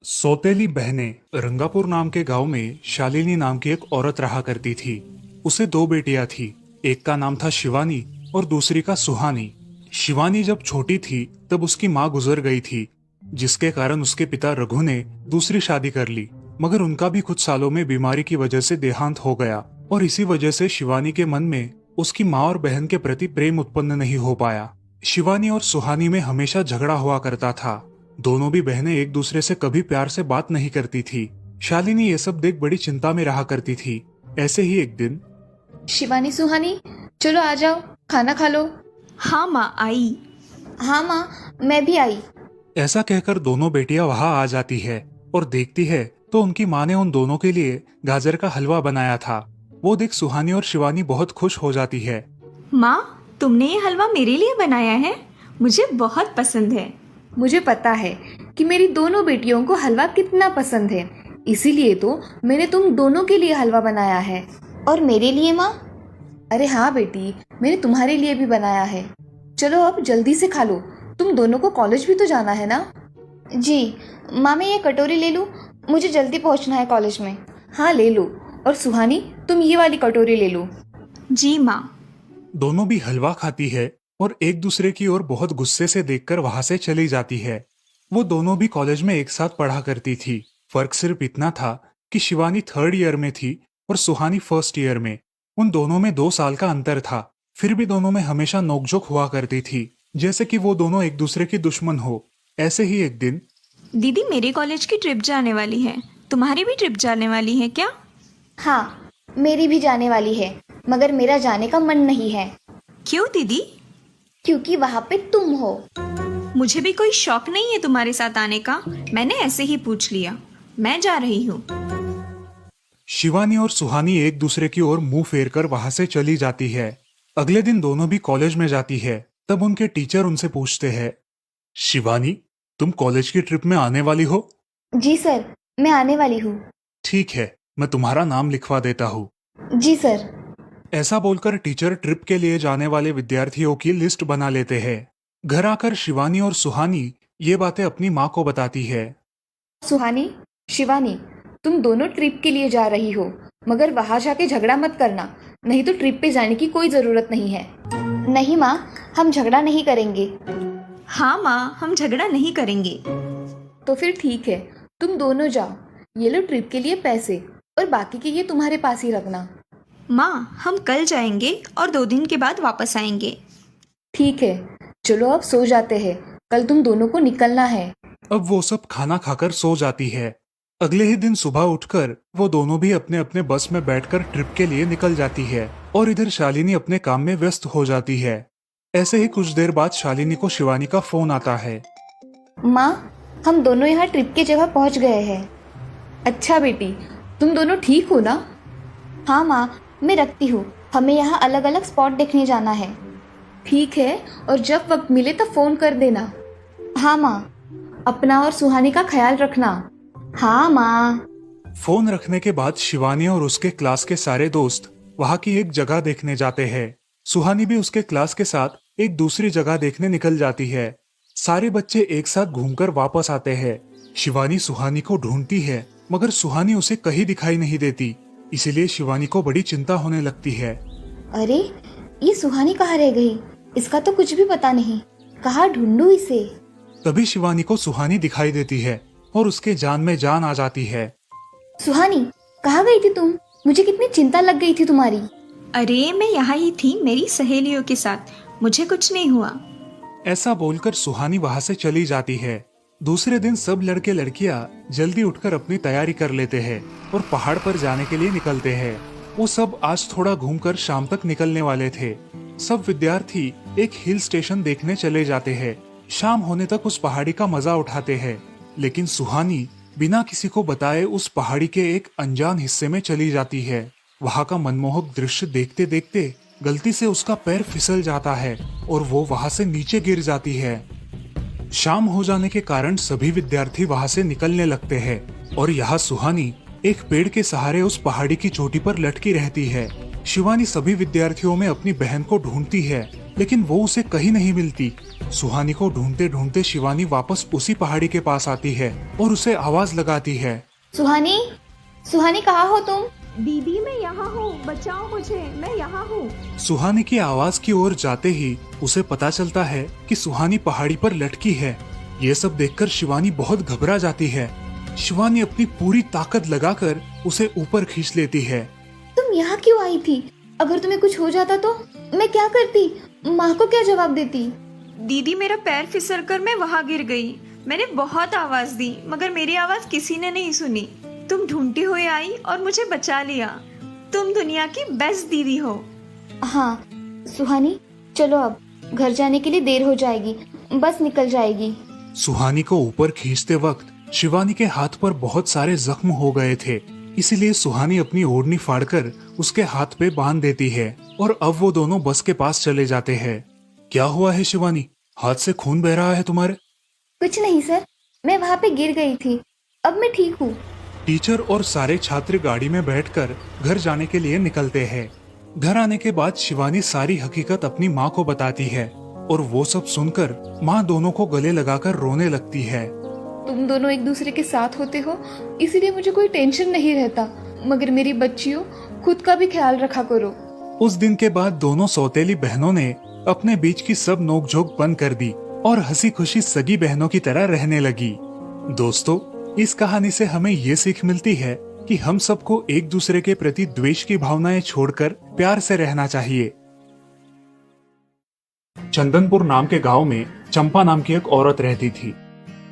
सौतेली बहनें। रंगापुर नाम के गांव में शालिनी नाम की एक औरत रहा करती थी। उसे दो बेटियां थी। एक का नाम था शिवानी और दूसरी का सुहानी। शिवानी जब छोटी थी तब उसकी माँ गुजर गई थी, जिसके कारण उसके पिता रघु ने दूसरी शादी कर ली। मगर उनका भी कुछ सालों में बीमारी की वजह से देहांत हो गया और इसी वजह से शिवानी के मन में उसकी माँ और बहन के प्रति प्रेम उत्पन्न नहीं हो पाया। शिवानी और सुहानी में हमेशा झगड़ा हुआ करता था। दोनों भी बहनें एक दूसरे से कभी प्यार से बात नहीं करती थी। शालिनी ये सब देख बड़ी चिंता में रहा करती थी। ऐसे ही एक दिन, शिवानी सुहानी, चलो आ जाओ, खाना खा लो। हाँ माँ आई। हाँ माँ, मैं भी आई। ऐसा कहकर दोनों बेटियां वहां आ जाती है और देखती है तो उनकी माँ ने उन दोनों के लिए गाजर का हलवा बनाया था। वो देख सुहानी और शिवानी बहुत खुश हो जाती है। माँ, तुमने ये हलवा मेरे लिए बनाया है? मुझे बहुत पसंद है। मुझे पता है कि मेरी दोनों बेटियों को हलवा कितना पसंद है, इसीलिए तो मैंने तुम दोनों के लिए हलवा बनाया है। और मेरे लिए माँ? अरे हाँ बेटी, मैंने तुम्हारे लिए भी बनाया है। चलो अब जल्दी से खा लो, तुम दोनों को कॉलेज भी तो जाना है ना। जी माँ, मैं ये कटोरी ले लूँ? मुझे जल्दी पहुँचना है कॉलेज में। हाँ ले लो। और सुहानी, तुम ये वाली कटोरी ले लो। जी माँ। दोनों भी हलवा खाती है और एक दूसरे की ओर बहुत गुस्से से देखकर वहां से चली जाती है। वो दोनों भी कॉलेज में एक साथ पढ़ा करती थी। फर्क सिर्फ इतना था कि शिवानी 3rd ईयर में थी और सुहानी 1st ईयर में। उन दोनों में 2 साल का अंतर था। फिर भी दोनों में हमेशा नोकझोंक हुआ करती थी, जैसे कि वो दोनों एक दूसरे की दुश्मन हो। ऐसे ही एक दिन, दीदी, मेरे कॉलेज की ट्रिप जाने वाली है। तुम्हारी भी ट्रिप जाने वाली है क्या? हाँ, मेरी भी जाने वाली है, मगर मेरा जाने का मन नहीं है। क्यों दीदी? क्योंकि वहाँ पे तुम हो। मुझे भी कोई शौक नहीं है तुम्हारे साथ आने का। मैंने ऐसे ही पूछ लिया। मैं जा रही हूँ। शिवानी और सुहानी एक दूसरे की ओर मुंह फेरकर वहां से चली जाती है। अगले दिन दोनों भी कॉलेज में जाती है। तब उनके टीचर उनसे पूछते हैं, शिवानी, तुम कॉलेज की ट्रिप में आने वाली हो? जी सर, मैं आने वाली हूँ। ठीक है, मैं तुम्हारा नाम लिखवा देता हूँ। जी सर। ऐसा बोलकर टीचर ट्रिप के लिए जाने वाले विद्यार्थियों की लिस्ट बना लेते हैं। घर आकर शिवानी और सुहानी ये बातें अपनी माँ को बताती है। सुहानी, शिवानी, तुम दोनों ट्रिप के लिए जा रही हो, मगर वहां जाके झगड़ा मत करना, नहीं तो ट्रिप पे जाने की कोई ज़रूरत नहीं है। नहीं माँ, हम झगड़ा नहीं करेंगे। हाँ माँ, हम झगड़ा नहीं करेंगे। तो फिर ठीक है, तुम दोनों जाओ। ये लो ट्रिप के लिए पैसे, और बाकी के ये तुम्हारे पास ही रखना। माँ, हम कल जाएंगे और 2 दिन के बाद वापस आएंगे। ठीक है, चलो अब सो जाते हैं, कल तुम दोनों को निकलना है। अब वो सब खाना खाकर सो जाती है। अगले ही दिन सुबह उठकर वो दोनों भी अपने अपने बस में बैठकर ट्रिप के लिए निकल जाती है और इधर शालिनी अपने काम में व्यस्त हो जाती है। ऐसे ही कुछ देर बाद शालिनी को शिवानी का फोन आता है। माँ, हम दोनों यहाँ ट्रिप की जगह पहुँच गए हैं। अच्छा बेटी, तुम दोनों ठीक हो ना? हाँ माँ, मैं रखती हूँ, हमें यहाँ अलग अलग स्पॉट देखने जाना है। ठीक है, और जब वक्त मिले तब फ़ोन कर देना। हाँ माँ, अपना और सुहानी का ख्याल रखना। हाँ माँ। फोन रखने के बाद शिवानी और उसके क्लास के सारे दोस्त वहाँ की एक जगह देखने जाते हैं। सुहानी भी उसके क्लास के साथ एक दूसरी जगह देखने निकल जाती है। सारे बच्चे एक साथ घूमकर वापस आते हैं। शिवानी सुहानी को ढूंढती है, मगर सुहानी उसे कहीं दिखाई नहीं देती। इसीलिए शिवानी को बड़ी चिंता होने लगती है। अरे, ये सुहानी कहाँ रह गई? इसका तो कुछ भी पता नहीं, कहाँ ढूंढूं इसे? तभी शिवानी को सुहानी दिखाई देती है और उसके जान में जान आ जाती है। सुहानी, कहाँ गई थी तुम? मुझे कितनी चिंता लग गई थी तुम्हारी। अरे, मैं यहाँ ही थी मेरी सहेलियों के साथ, मुझे कुछ नहीं हुआ। ऐसा बोलकर सुहानी वहाँ से चली जाती है। दूसरे दिन सब लड़के लड़कियाँ जल्दी उठकर अपनी तैयारी कर लेते हैं और पहाड़ पर जाने के लिए निकलते हैं। वो सब आज थोड़ा घूमकर शाम तक निकलने वाले थे। सब विद्यार्थी एक हिल स्टेशन देखने चले जाते हैं। शाम होने तक उस पहाड़ी का मजा उठाते हैं, लेकिन सुहानी बिना किसी को बताए उस पहाड़ी के एक अनजान हिस्से में चली जाती है। वहाँ का मनमोहक दृश्य देखते देखते गलती से उसका पैर फिसल जाता है और वो वहाँ से नीचे गिर जाती है। शाम हो जाने के कारण सभी विद्यार्थी वहाँ से निकलने लगते हैं और यहाँ सुहानी एक पेड़ के सहारे उस पहाड़ी की चोटी पर लटकी रहती है। शिवानी सभी विद्यार्थियों में अपनी बहन को ढूंढती है, लेकिन वो उसे कहीं नहीं मिलती। सुहानी को ढूंढते ढूंढते शिवानी वापस उसी पहाड़ी के पास आती है और उसे आवाज लगाती है। सुहानी, सुहानी कहाँ हो तुम? दीदी मैं यहाँ हूँ, बचाओ मुझे, मैं यहाँ हूँ। सुहानी की आवाज की ओर जाते ही उसे पता चलता है कि सुहानी पहाड़ी पर लटकी है। ये सब देखकर शिवानी बहुत घबरा जाती है। शिवानी अपनी पूरी ताकत लगाकर उसे ऊपर खींच लेती है। तुम यहाँ क्यों आई थी? अगर तुम्हें कुछ हो जाता तो मैं क्या करती? माँ को क्या जवाब देती? दीदी मेरा पैर फिसल कर मैं वहाँ गिर गई। मैंने बहुत आवाज दी मगर मेरी आवाज किसी ने नहीं सुनी। तुम ढूंढती हुई आई और मुझे बचा लिया। तुम दुनिया की बेस्ट दीदी हो। हाँ सुहानी, चलो अब घर जाने के लिए देर हो जाएगी, बस निकल जाएगी। सुहानी को ऊपर खींचते वक्त शिवानी के हाथ पर बहुत सारे जख्म हो गए थे, इसीलिए सुहानी अपनी ओढ़नी फाड़कर उसके हाथ पे बांध देती है और अब वो दोनों बस के पास चले जाते हैं। क्या हुआ है शिवानी, हाथ से खून बह रहा है तुम्हारे? कुछ नहीं सर, मैं वहाँ पे गिर गई थी, अब मैं ठीक हूँ। टीचर और सारे छात्र गाड़ी में बैठकर घर जाने के लिए निकलते हैं। घर आने के बाद शिवानी सारी हकीकत अपनी माँ को बताती है और वो सब सुनकर माँ दोनों को गले लगाकर रोने लगती है। तुम दोनों एक दूसरे के साथ होते हो इसीलिए मुझे कोई टेंशन नहीं रहता, मगर मेरी बच्चियों खुद का भी ख्याल रखा करो। उस दिन के बाद दोनों सौतेली बहनों ने अपने बीच की सब नोकझोंक बंद कर दी और हंसी खुशी सगी बहनों की तरह रहने लगी। दोस्तों, इस कहानी से हमें ये सीख मिलती है कि हम सबको एक दूसरे के प्रति द्वेष की भावनाएं छोड़कर प्यार से रहना चाहिए। चंदनपुर नाम के गांव में चंपा नाम की एक औरत रहती थी।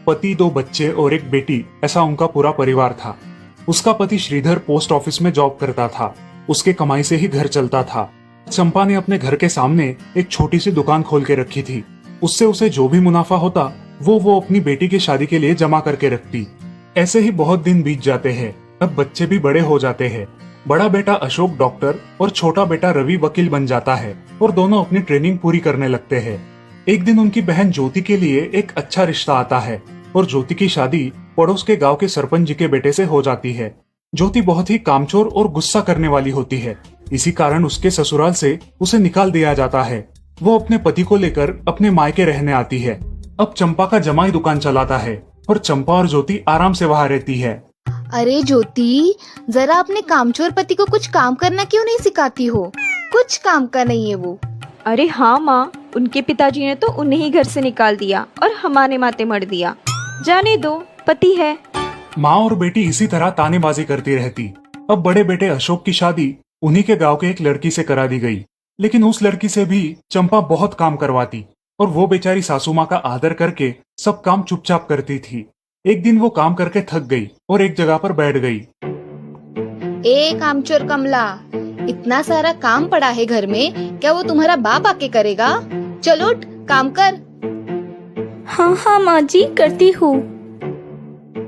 पति, 2 बच्चे और एक बेटी, ऐसा उनका पूरा परिवार था। उसका पति श्रीधर पोस्ट ऑफिस में जॉब करता था। उसके कमाई से ही घर चलता था। चंपा ने अपने घर के सामने एक छोटी सी दुकान खोल के रखी थी। उससे उसे जो भी मुनाफा होता वो अपनी बेटी की शादी के लिए जमा करके रखती। ऐसे ही बहुत दिन बीत जाते हैं। अब बच्चे भी बड़े हो जाते हैं। बड़ा बेटा अशोक डॉक्टर और छोटा बेटा रवि वकील बन जाता है और दोनों अपनी ट्रेनिंग पूरी करने लगते हैं। एक दिन उनकी बहन ज्योति के लिए एक अच्छा रिश्ता आता है और ज्योति की शादी पड़ोस के गांव के सरपंच जी के बेटे से हो जाती है। ज्योति बहुत ही कामचोर और गुस्सा करने वाली होती है। इसी कारण उसके ससुराल से उसे निकाल दिया जाता है। वो अपने पति को लेकर अपने मायके रहने आती है। अब चंपा का जमाई दुकान चलाता है और चंपा और ज्योति आराम से वहाँ रहती है। अरे ज्योति, जरा अपने कामचोर पति को कुछ काम करना क्यों नहीं सिखाती हो? कुछ काम का नहीं है वो। अरे हाँ माँ, उनके पिताजी ने तो उन्हें ही घर से निकाल दिया और हमारे माथे मर दिया। जाने दो, पति है। माँ और बेटी इसी तरह तानेबाजी करती रहती। अब बड़े बेटे अशोक की शादी उन्हीं के गांव के एक लड़की से करा दी गई, लेकिन उस लड़की से भी चंपा बहुत काम करवाती और वो बेचारी सासू माँ का आदर करके सब काम चुपचाप करती थी। एक दिन वो काम करके थक गई और एक जगह पर बैठ गई। ए कामचोर कमला, इतना सारा काम पड़ा है घर में, क्या वो तुम्हारा बाप आके करेगा? चलो उठ, काम कर। हाँ हाँ माँ जी, करती हूँ।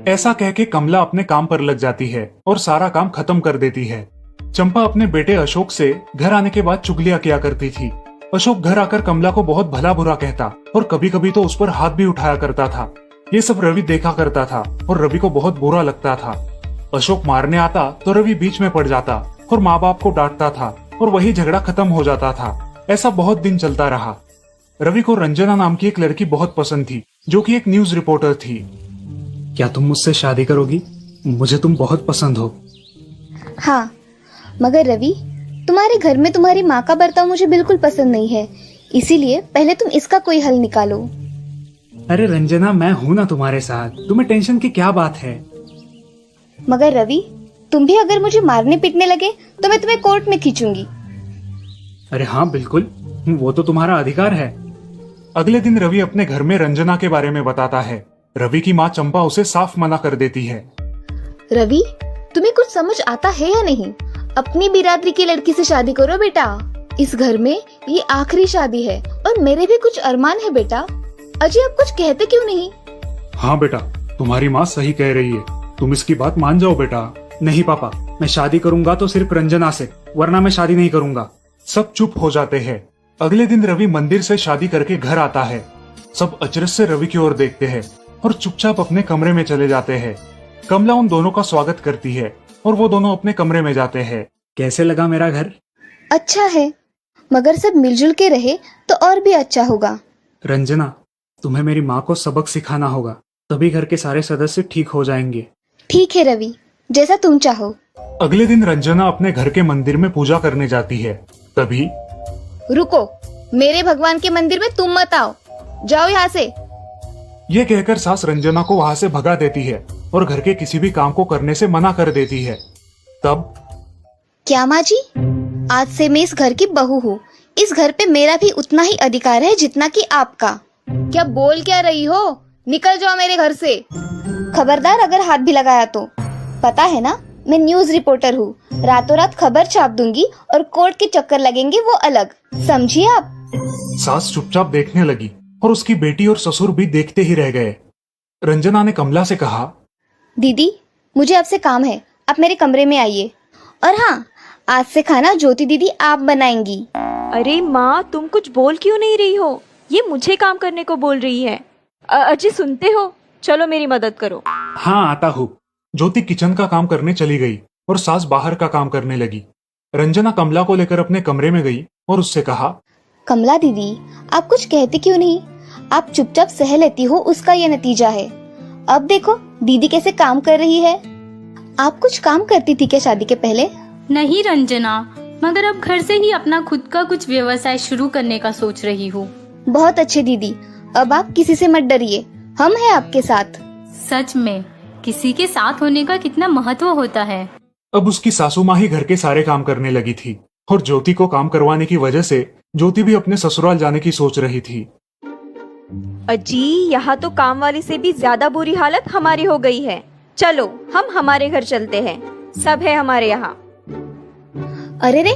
ऐसा कह के कमला अपने काम पर लग जाती है और सारा काम खत्म कर देती है। चंपा अपने बेटे अशोक से घर आने के बाद चुगलियां किया करती थी। अशोक घर आकर कमला को बहुत भला बुरा कहता और कभी कभी तो उस पर हाथ भी उठाया करता था। ये सब रवि देखा करता था और रवि को बहुत बुरा लगता था। अशोक मारने आता तो रवि बीच में पड़ जाता और माँ बाप को डांटता था और वही झगड़ा खत्म हो जाता था। ऐसा बहुत दिन चलता रहा। रवि को रंजना नाम की एक लड़की बहुत पसंद थी, जो कि एक न्यूज रिपोर्टर थी। क्या तुम मुझसे शादी करोगी? मुझे तुम बहुत पसंद हो। हाँ, मगर रवि, तुम्हारे घर में तुम्हारी माँ का बर्ताव मुझे बिल्कुल पसंद नहीं है, इसीलिए पहले तुम इसका कोई हल निकालो। अरे रंजना, मैं हूँ ना तुम्हारे साथ, तुम्हें टेंशन की क्या बात है? मगर रवि, तुम भी अगर मुझे मारने पीटने लगे तो मैं तुम्हें कोर्ट में खींचूंगी। अरे हाँ बिल्कुल, वो तो तुम्हारा अधिकार है। अगले दिन रवि अपने घर में रंजना के बारे में बताता है। रवि की माँ चंपा उसे साफ मना कर देती है। रवि, तुम्हें कुछ समझ आता है या नहीं? अपनी बिरादरी की लड़की से शादी करो बेटा। इस घर में ये आखिरी शादी है और मेरे भी कुछ अरमान है बेटा। अजय, आप कुछ कहते क्यों नहीं? हाँ बेटा, तुम्हारी माँ सही कह रही है, तुम इसकी बात मान जाओ बेटा। नहीं पापा, मैं शादी करूंगा तो सिर्फ रंजना से, वरना मैं शादी नहीं करूंगा। सब चुप हो जाते हैं। अगले दिन रवि मंदिर से शादी करके घर आता है। सब अचरज से रवि की ओर देखते हैं और चुपचाप अपने कमरे में चले जाते हैं। कमला उन दोनों का स्वागत करती है और वो दोनों अपने कमरे में जाते हैं। कैसे लगा मेरा घर? अच्छा है, मगर सब मिलजुल के रहे तो और भी अच्छा होगा। रंजना, तुम्हें मेरी माँ को सबक सिखाना होगा, तभी घर के सारे सदस्य ठीक हो जाएंगे। ठीक है रवि, जैसा तुम चाहो। अगले दिन रंजना अपने घर के मंदिर में पूजा करने जाती है। तभी रुको, मेरे भगवान के मंदिर में तुम मत आओ, जाओ यहाँ से। ये कहकर सास रंजना को वहाँ से भगा देती है और घर के किसी भी काम को करने से मना कर देती है। तब क्या माँ जी, आज से मैं इस घर की बहू हूँ। इस घर पे मेरा भी उतना ही अधिकार है जितना कि आपका। क्या बोल क्या रही हो? निकल जाओ मेरे घर से। खबरदार अगर हाथ भी लगाया तो। पता है ना, मैं न्यूज रिपोर्टर हूँ। रातों रात खबर छाप दूंगी और कोर्ट के चक्कर लगेंगे वो अलग, समझिए आप। सास चुपचाप देखने लगी और उसकी बेटी और ससुर भी देखते ही रह गए। रंजना ने कमला से कहा, दीदी मुझे आपसे काम है, आप मेरे कमरे में आइए। और हाँ, आज से खाना ज्योति दीदी आप बनाएंगी। अरे माँ, तुम कुछ बोल क्यों नहीं रही हो? ये मुझे काम करने को बोल रही है। अजय सुनते हो? चलो मेरी मदद करो। हाँ आता हूँ। ज्योति किचन का काम करने चली गई और सास बाहर का काम करने लगी। रंजना कमला को लेकर अपने कमरे में गई और उससे कहा, कमला दीदी आप कुछ कहती क्यों नहीं? आप चुपचाप सह लेती हो, उसका ये नतीजा है। अब देखो दीदी कैसे काम कर रही है। आप कुछ काम करती थी क्या शादी के पहले? नहीं रंजना, मगर अब घर से ही अपना खुद का कुछ व्यवसाय शुरू करने का सोच रही हूँ। बहुत अच्छे दीदी, अब आप किसी से मत डरिए, हम हैं आपके साथ। सच में किसी के साथ होने का कितना महत्व होता है। अब उसकी सासू माँ ही घर के सारे काम करने लगी थी और ज्योति को काम करवाने की वजह से ज्योति भी अपने ससुराल जाने की सोच रही थी। अजी, यहाँ तो काम वाली से भी ज्यादा बुरी हालत हमारी हो गई है। चलो हम हमारे घर चलते हैं, सब है हमारे यहाँ। अरे रे,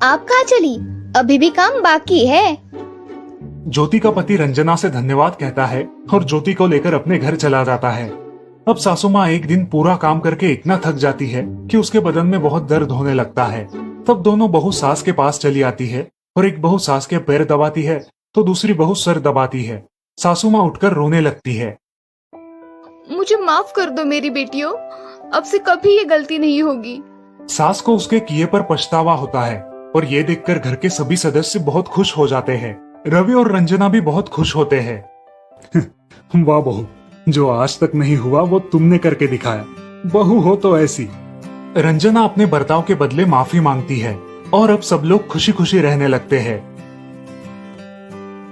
आप कहाँ चली? अभी भी काम बाकी है। ज्योति का पति रंजना से धन्यवाद कहता है और ज्योति को लेकर अपने घर चला जाता है। अब सासू माँ एक दिन पूरा काम करके इतना थक जाती है कि उसके बदन में बहुत दर्द होने लगता है। तब दोनों बहू सास के पास चली आती है और एक बहू सास के पैर दबाती है तो दूसरी बहू सर दबाती है। सासू माँ उठकर रोने लगती है। मुझे माफ कर दो मेरी बेटियों, अब से कभी ये गलती नहीं होगी। सास को उसके किए पर पछतावा होता है और ये देखकर घर के सभी सदस्य बहुत खुश हो जाते हैं। रवि और रंजना भी बहुत खुश होते हैं। वाह बहू, जो आज तक नहीं हुआ वो तुमने करके दिखाया। बहू हो तो ऐसी। रंजना अपने बर्ताव के बदले माफी मांगती है और अब सब लोग खुशी खुशी रहने लगते हैं।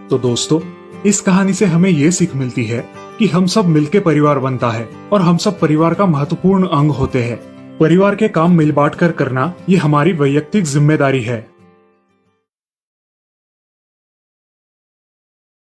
तो दोस्तों, इस कहानी से हमें ये सीख मिलती है कि हम सब मिलके परिवार बनता है और हम सब परिवार का महत्वपूर्ण अंग होते हैं। परिवार के काम मिल बांट कर करना ये हमारी वैयक्तिक जिम्मेदारी है।